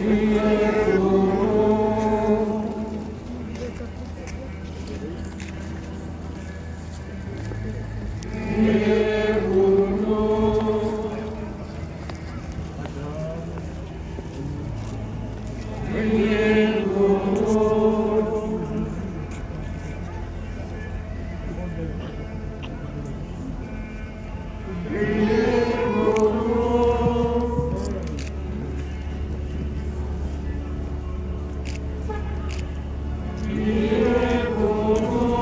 Priez pour nous. Priez pour nous. Priez pour nous. Priez pour nous. Priez pour nous.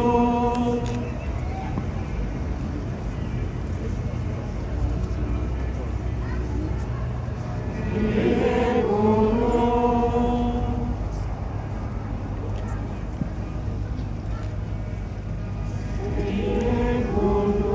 Priez pour nous.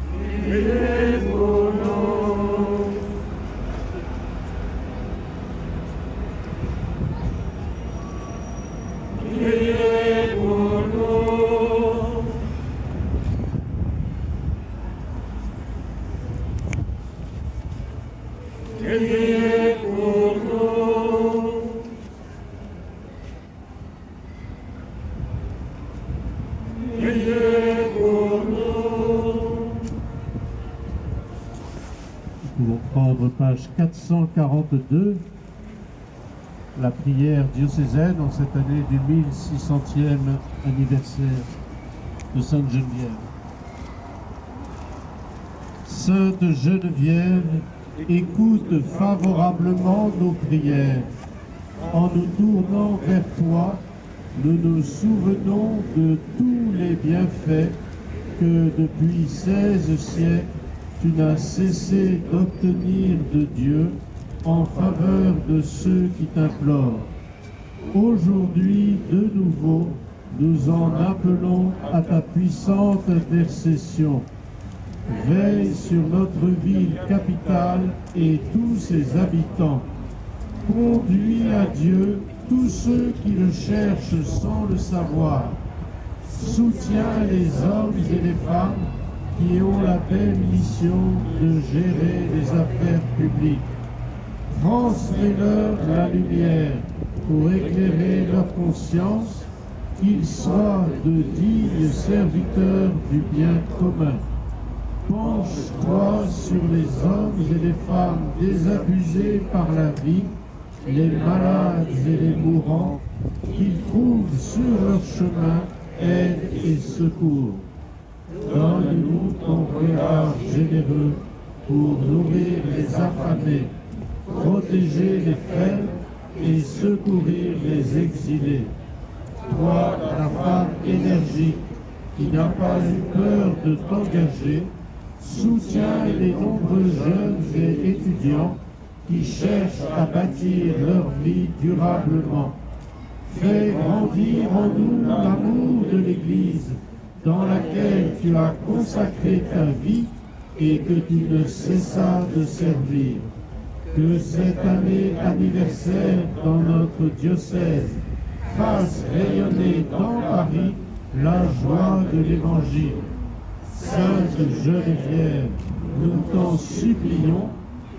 Priez pour nous. Priez pour nous. Priez pour nous. Priez pour nous. Priez pour nous. Nous pouvons prendre page 442, la prière diocésaine en cette année du 1600e anniversaire de Sainte Geneviève. Sainte Geneviève, écoute favorablement nos prières. En nous tournant vers toi, nous nous souvenons de tous les bienfaits que depuis 16 siècles tu n'as cessé d'obtenir de Dieu en faveur de ceux qui t'implorent. Aujourd'hui, de nouveau, nous en appelons à ta puissante intercession. Veille sur notre ville capitale et tous ses habitants. Conduis à Dieu tous ceux qui le cherchent sans le savoir. Soutiens les hommes et les femmes qui ont la belle mission de gérer les affaires publiques. Transmets-leur la lumière pour éclairer leur conscience, qu'ils soient de dignes serviteurs du bien commun. Penche-toi sur les hommes et les femmes désabusés par la vie, les malades et les mourants, qu'ils trouvent sur leur chemin aide et secours. Donne-nous ton regard généreux pour nourrir les affamés, protéger les faibles et secourir les exilés. Toi, la femme énergique qui n'a pas eu peur de t'engager, soutiens les nombreux jeunes et étudiants qui cherchent à bâtir leur vie durablement. Fais grandir en nous l'amour de l'Église dans laquelle tu as consacré ta vie et que tu ne cessas de servir. Que cette année anniversaire dans notre diocèse fasse rayonner dans Paris la joie de l'Évangile. Sainte Geneviève, nous t'en supplions,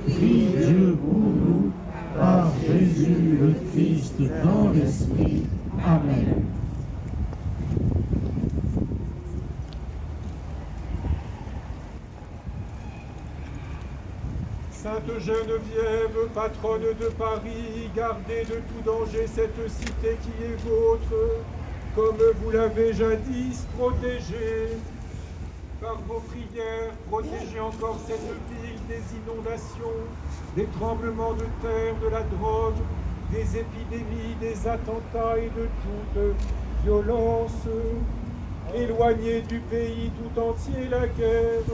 prie Dieu pour nous, par Jésus le Christ dans l'Esprit. Amen. Sainte Geneviève, patronne de Paris, gardez de tout danger cette cité qui est vôtre, comme vous l'avez jadis protégée. Par vos prières, protégez encore cette ville des inondations, des tremblements de terre, de la drogue, des épidémies, des attentats et de toute violence. Éloignez du pays tout entier la guerre.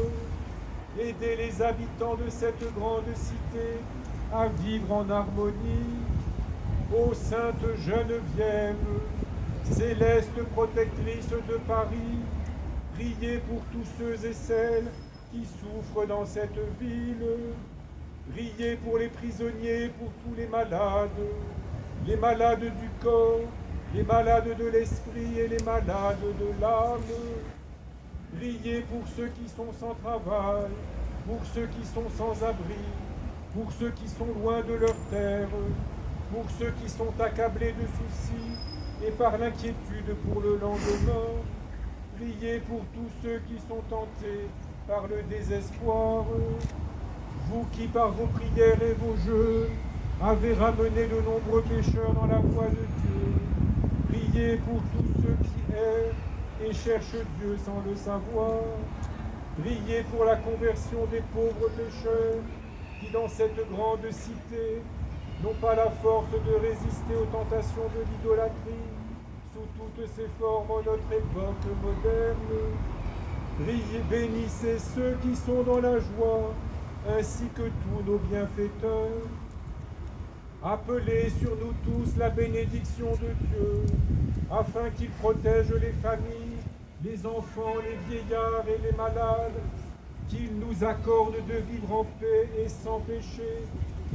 Aidez les habitants de cette grande cité à vivre en harmonie. Ô Sainte Geneviève, céleste protectrice de Paris, priez pour tous ceux et celles qui souffrent dans cette ville. Priez pour les prisonniers, pour tous les malades du corps, les malades de l'esprit et les malades de l'âme. Priez pour ceux qui sont sans travail, pour ceux qui sont sans abri, pour ceux qui sont loin de leur terre, pour ceux qui sont accablés de soucis et par l'inquiétude pour le lendemain. Priez pour tous ceux qui sont tentés par le désespoir. Vous qui, par vos prières et vos jeûnes, avez ramené de nombreux pécheurs dans la voie de Dieu. Priez pour tous ceux qui errent et cherchent Dieu sans le savoir. Priez pour la conversion des pauvres pécheurs qui, dans cette grande cité, n'ont pas la force de résister aux tentations de l'idolâtrie sous toutes ses formes en notre époque moderne. Priez, bénissez ceux qui sont dans la joie, ainsi que tous nos bienfaiteurs. Appelez sur nous tous la bénédiction de Dieu, afin qu'il protège les familles, les enfants, les vieillards et les malades, qu'il nous accorde de vivre en paix et sans péché,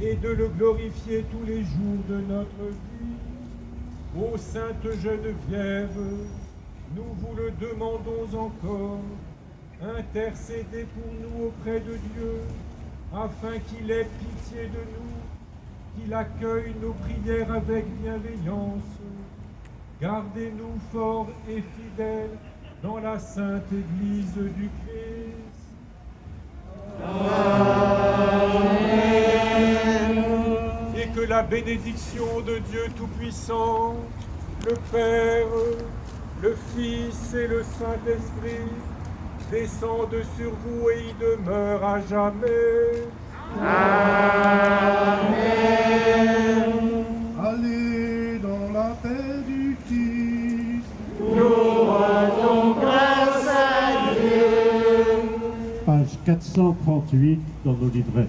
et de le glorifier tous les jours de notre vie. Ô Sainte Geneviève, nous vous le demandons encore, intercédez pour nous auprès de Dieu, afin qu'il ait pitié de nous, qu'il accueille nos prières avec bienveillance. Gardez-nous forts et fidèles dans la Sainte Église du Christ. Amen. Et que la bénédiction de Dieu Tout-Puissant, le Père, le Fils et le Saint-Esprit descende sur vous et y demeure à jamais. Amen. Allez dans la paix du Christ. Nous rendons grâce à Dieu. Page 438 dans nos livrets.